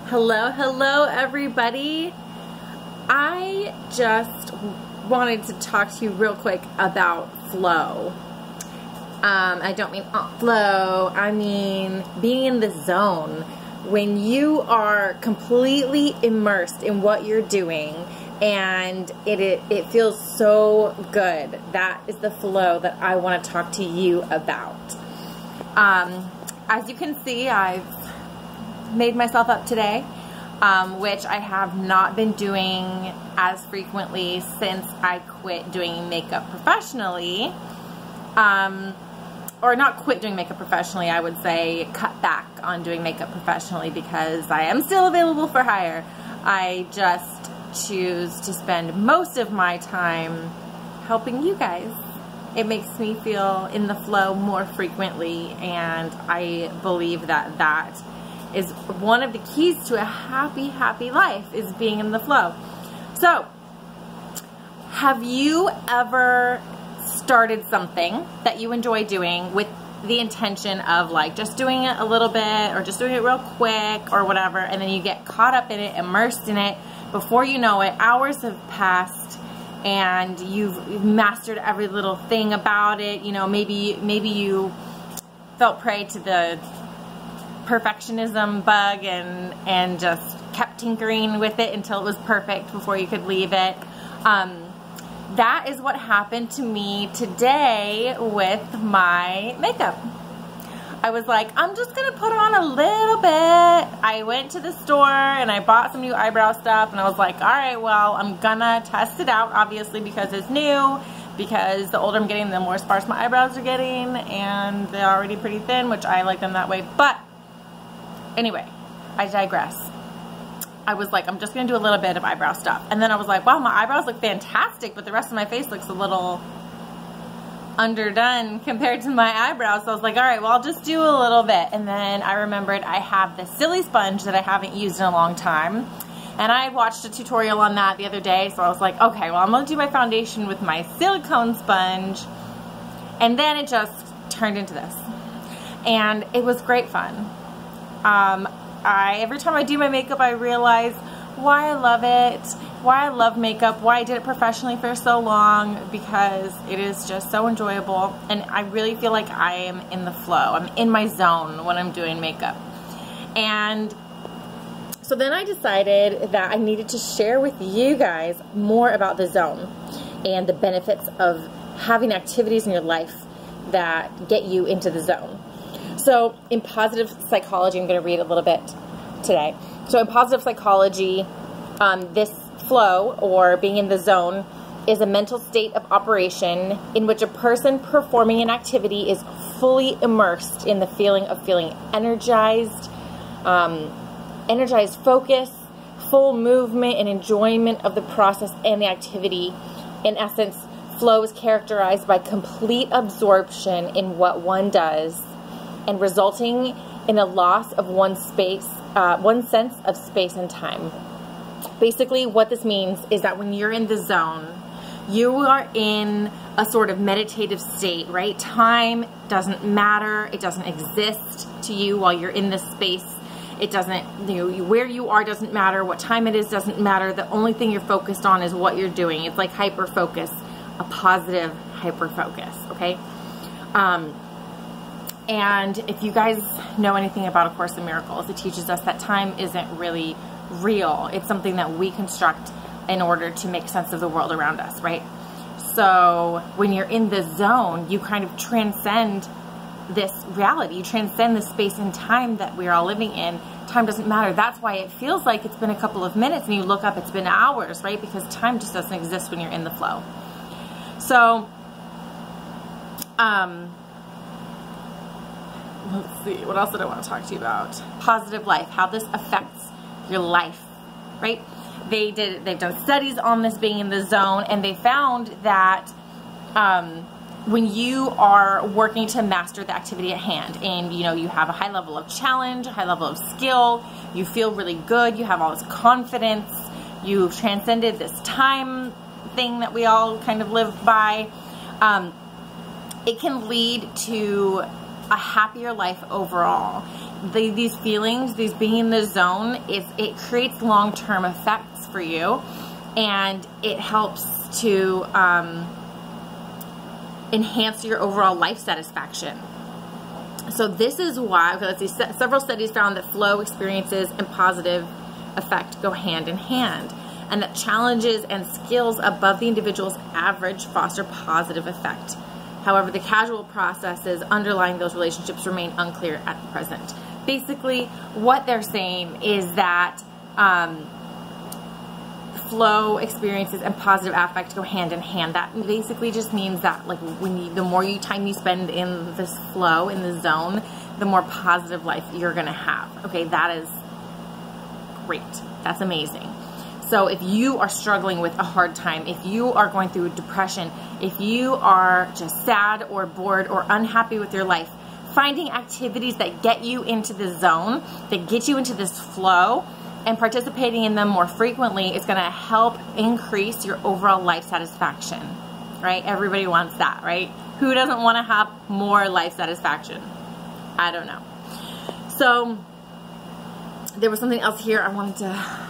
Hello everybody. I just wanted to talk to you real quick about flow. I don't mean flow, I mean being in the zone. When you are completely immersed in what you're doing and it feels so good. That is the flow that I want to talk to you about. As you can see, I've made myself up today, which I have not been doing as frequently since I quit doing makeup professionally. Or not quit doing makeup professionally, I would say cut back on doing makeup professionally because I am still available for hire. I just choose to spend most of my time helping you guys. It makes me feel in the flow more frequently, and I believe that that is one of the keys to a happy life, is being in the flow. So, have you ever started something that you enjoy doing with the intention of like just doing it a little bit or just doing it real quick or whatever, and then you get caught up in it, immersed in it, before you know it, hours have passed and you've mastered every little thing about it. You know, maybe you fell prey to the perfectionism bug and just kept tinkering with it until it was perfect before you could leave it. That is what happened to me today with my makeup. I was like, I'm just gonna put on a little bit. I went to the store and I bought some new eyebrow stuff, and I was like, all right, well, I'm gonna test it out, obviously, because it's new, because the older I'm getting, the more sparse my eyebrows are getting, and they're already pretty thin, which I like them that way. But anyway, I digress. I was like, I'm just gonna do a little bit of eyebrow stuff. And then I was like, wow, my eyebrows look fantastic, but the rest of my face looks a little underdone compared to my eyebrows. So I was like, all right, well, I'll just do a little bit. And then I remembered I have this silly sponge that I haven't used in a long time. And I watched a tutorial on that the other day. So I was like, okay, well, I'm gonna do my foundation with my silicone sponge. And then it just turned into this. And it was great fun. Every time I do my makeup, I realize why I love it, why I love makeup, why I did it professionally for so long, because it is just so enjoyable, and I really feel like I am in the flow. I'm in my zone when I'm doing makeup. And so then I decided that I needed to share with you guys more about the zone and the benefits of having activities in your life that get you into the zone. So in positive psychology, I'm going to read a little bit today. So in positive psychology, this flow, or being in the zone, is a mental state of operation in which a person performing an activity is fully immersed in the feeling of feeling energized, energized focus, full movement and enjoyment of the process and the activity. In essence, flow is characterized by complete absorption in what one does, and resulting in a loss of one's sense of space and time. Basically, what this means is that when you're in the zone, you are in a sort of meditative state, right? Time doesn't matter. It doesn't exist to you while you're in this space. It doesn't, where you are doesn't matter. What time it is doesn't matter. The only thing you're focused on is what you're doing. It's like hyperfocus, a positive hyperfocus, okay? And if you guys know anything about A Course in Miracles, it teaches us that time isn't really real. It's something that we construct in order to make sense of the world around us, right? So when you're in the zone, you kind of transcend this reality. You transcend the space and time that we're all living in. Time doesn't matter. That's why it feels like it's been a couple of minutes and you look up, it's been hours, right? Because time just doesn't exist when you're in the flow. So, let's see, what else did I want to talk to you about? Positive life, how this affects your life, right? They've done studies on this being in the zone, and they found that when you are working to master the activity at hand, and you have a high level of challenge, a high level of skill, you feel really good, you have all this confidence, you've transcended this time thing that we all kind of live by, it can lead to a happier life overall. these feelings, these being in the zone, it creates long-term effects for you, and it helps to enhance your overall life satisfaction. So this is why, okay, let's see, several studies found that flow experiences and positive effect go hand in hand, and that challenges and skills above the individual's average foster positive effect. However, the causal processes underlying those relationships remain unclear at the present. Basically, what they're saying is that flow experiences and positive affect go hand in hand. That basically just means that, like, the more time you spend in this flow, in the zone, the more positive life you're gonna have. Okay, that is great. That's amazing. So if you are struggling with a hard time, if you are going through depression, if you are just sad or bored or unhappy with your life, finding activities that get you into the zone, that get you into this flow, and participating in them more frequently is going to help increase your overall life satisfaction, right? Everybody wants that, right? Who doesn't want to have more life satisfaction? I don't know. So there was something else here I wanted to...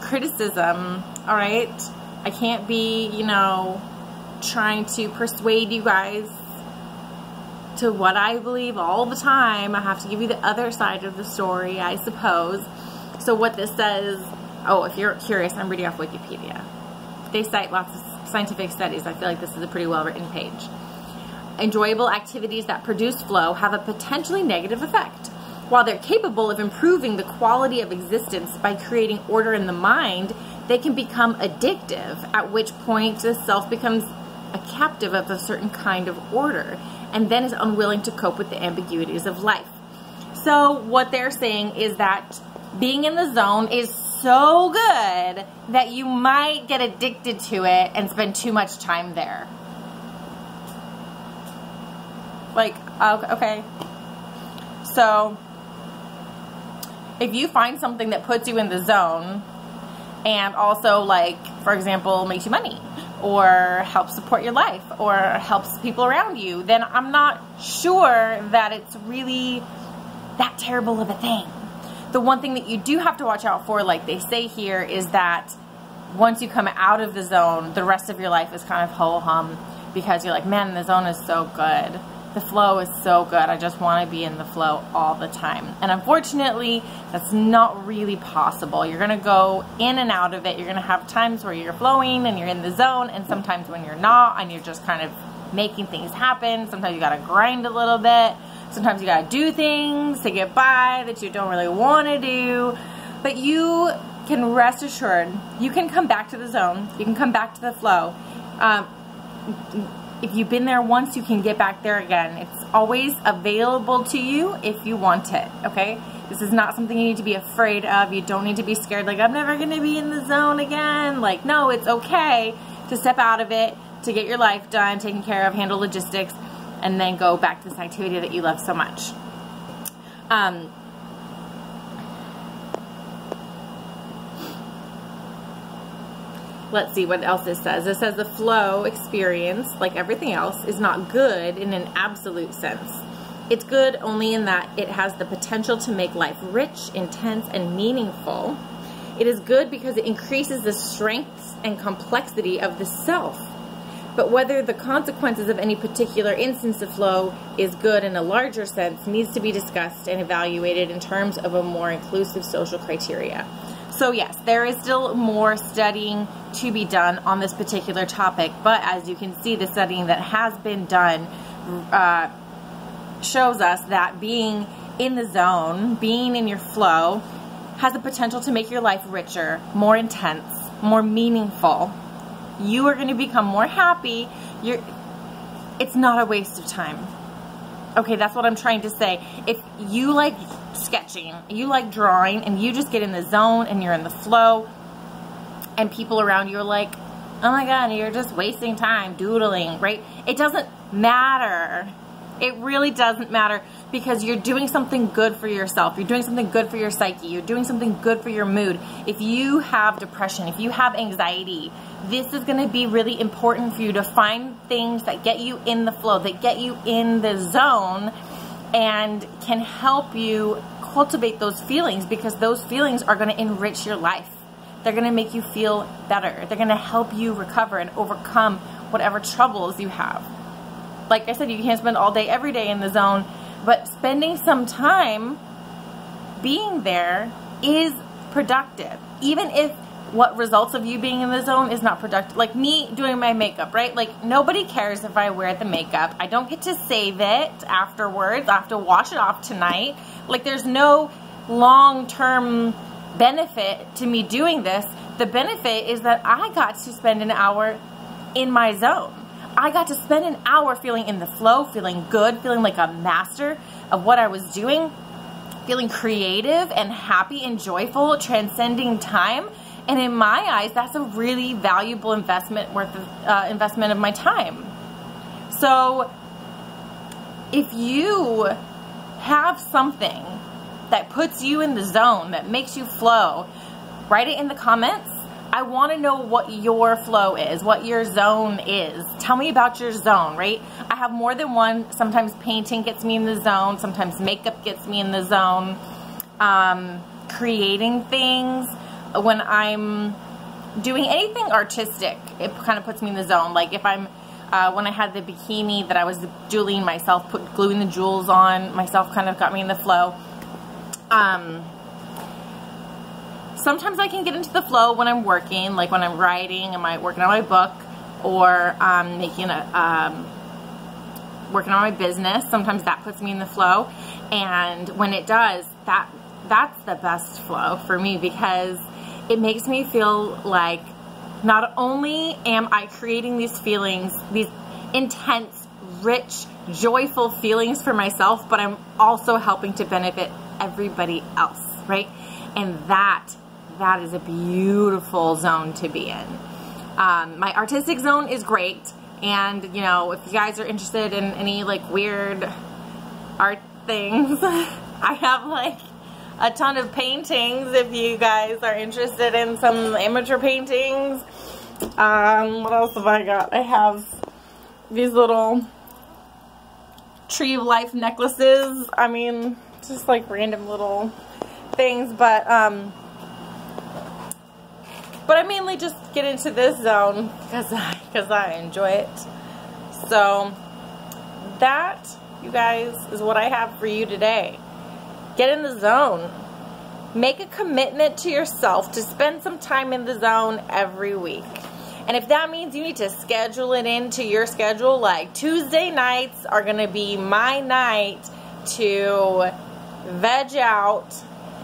criticism, all right? I can't be, you know, trying to persuade you guys to what I believe all the time. I have to give you the other side of the story, I suppose. So what this says, oh, if you're curious, I'm reading off Wikipedia. They cite lots of scientific studies. I feel like this is a pretty well-written page. Enjoyable activities that produce flow have a potentially negative effect. While they're capable of improving the quality of existence by creating order in the mind, they can become addictive, at which point the self becomes a captive of a certain kind of order, and then is unwilling to cope with the ambiguities of life. So what they're saying is that being in the zone is so good that you might get addicted to it and spend too much time there. Like, okay. So if you find something that puts you in the zone and also, like, for example, makes you money or helps support your life or helps people around you, then I'm not sure that it's really that terrible of a thing. The one thing that you do have to watch out for, like they say here, is that once you come out of the zone, the rest of your life is kind of ho-hum, because you're like, man, the zone is so good. The flow is so good. I just want to be in the flow all the time. And unfortunately, that's not really possible. You're going to go in and out of it. You're going to have times where you're flowing and you're in the zone, and sometimes when you're not and you're just kind of making things happen. Sometimes you got to grind a little bit. Sometimes you got to do things to get by that you don't really want to do. But you can rest assured, you can come back to the zone. You can come back to the flow. If you've been there once, you can get back there again. It's always available to you if you want it, okay? This is not something you need to be afraid of. You don't need to be scared, like, I'm never going to be in the zone again. Like, no, it's okay to step out of it, to get your life done, taken care of, handle logistics, and then go back to this activity that you love so much. Let's see what else this says. It says the flow experience, like everything else, is not good in an absolute sense. It's good only in that it has the potential to make life rich, intense, and meaningful. It is good because it increases the strengths and complexity of the self. But whether the consequences of any particular instance of flow is good in a larger sense needs to be discussed and evaluated in terms of a more inclusive social criteria. So yes, there is still more studying to be done on this particular topic, but as you can see, the studying that has been done shows us that being in the zone, being in your flow, has the potential to make your life richer, more intense, more meaningful. You are going to become more happy. It's not a waste of time. Okay, that's what I'm trying to say. If you like sketching, you like drawing, and you just get in the zone and you're in the flow, and people around you are like, oh my God, you're just wasting time doodling, right? It doesn't matter It really doesn't matter, because you're doing something good for yourself. You're doing something good for your psyche. You're doing something good for your mood. If you have depression, if you have anxiety, this is going to be really important for you to find things that get you in the flow, that get you in the zone, and can help you cultivate those feelings, because those feelings are going to enrich your life. They're going to make you feel better. They're going to help you recover and overcome whatever troubles you have. Like I said, you can't spend all day, every day in the zone, but spending some time being there is productive. Even if what results of you being in the zone is not productive. Like me doing my makeup, right? Like nobody cares if I wear the makeup. I don't get to save it afterwards. I have to wash it off tonight. Like there's no long-term benefit to me doing this. The benefit is that I got to spend an hour in my zone. I got to spend an hour feeling in the flow, feeling good, feeling like a master of what I was doing, feeling creative and happy and joyful, transcending time. And in my eyes, that's a really valuable investment investment of my time. So if you have something that puts you in the zone, that makes you flow, write it in the comments. I want to know what your flow is, what your zone is. Tell me about your zone, right? I have more than one. Sometimes painting gets me in the zone. Sometimes makeup gets me in the zone. Creating things. When I'm doing anything artistic, it kind of puts me in the zone. Like if I'm, when I had the bikini that I was jeweling myself, gluing the jewels on myself, kind of got me in the flow. Sometimes I can get into the flow when I'm working, like when I'm writing, working on my book, or working on my business. Sometimes that puts me in the flow, and when it does, that's the best flow for me, because it makes me feel like not only am I creating these feelings, these intense, rich, joyful feelings for myself, but I'm also helping to benefit everybody else, right? And that is a beautiful zone to be in. My artistic zone is great, and you know, if you guys are interested in any like weird art things, I have like a ton of paintings if you guys are interested in some amateur paintings. What else have I got? I have these little tree of life necklaces. I mean, just like random little things, but I mainly just get into this zone because I enjoy it. So that, you guys, is what I have for you today. Get in the zone. Make a commitment to yourself to spend some time in the zone every week. And if that means you need to schedule it into your schedule, like Tuesday nights are going to be my night to veg out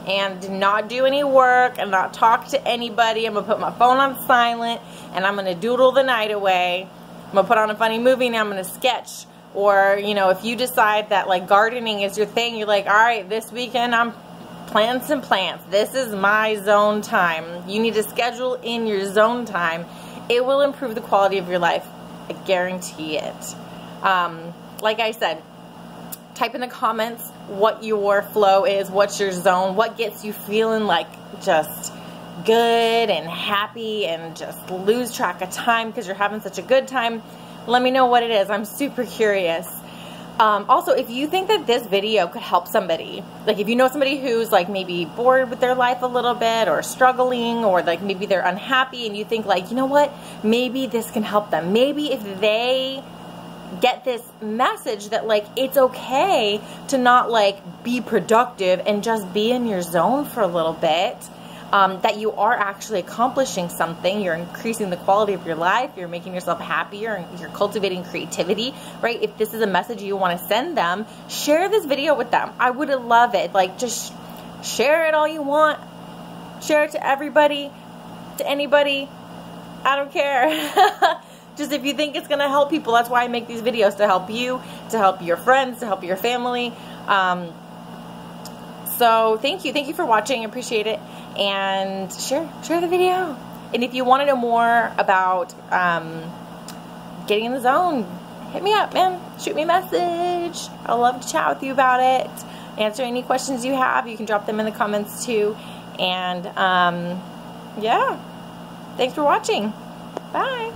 and not do any work and not talk to anybody. I'm going to put my phone on silent and I'm going to doodle the night away. I'm going to put on a funny movie and I'm going to sketch. Or, you know, if you decide that like gardening is your thing, you're like, all right, this weekend I'm planting some plants. This is my zone time. You need to schedule in your zone time. It will improve the quality of your life. I guarantee it. Like I said, type in the comments what your flow is, what's your zone, what gets you feeling like just good and happy and just lose track of time because you're having such a good time. Let me know what it is. I'm super curious. Also, if you think that this video could help somebody, like if you know somebody who's like maybe bored with their life a little bit or struggling, or like maybe they're unhappy and you think like, you know what, maybe this can help them. Maybe if they get this message that like it's okay to not like be productive and just be in your zone for a little bit, that you are actually accomplishing something, you're increasing the quality of your life, you're making yourself happier, and you're cultivating creativity, right? If this is a message you want to send them, share this video with them. I would love it. Like, just share it all you want. Share it to everybody, to anybody. I don't care. Just if you think it's going to help people. That's why I make these videos, to help you, to help your friends, to help your family. So thank you for watching. I appreciate it. And share the video. And if you want to know more about getting in the zone, hit me up, man. Shoot me a message. I'd love to chat with you about it. Answer any questions you have. You can drop them in the comments too. And yeah, thanks for watching. Bye.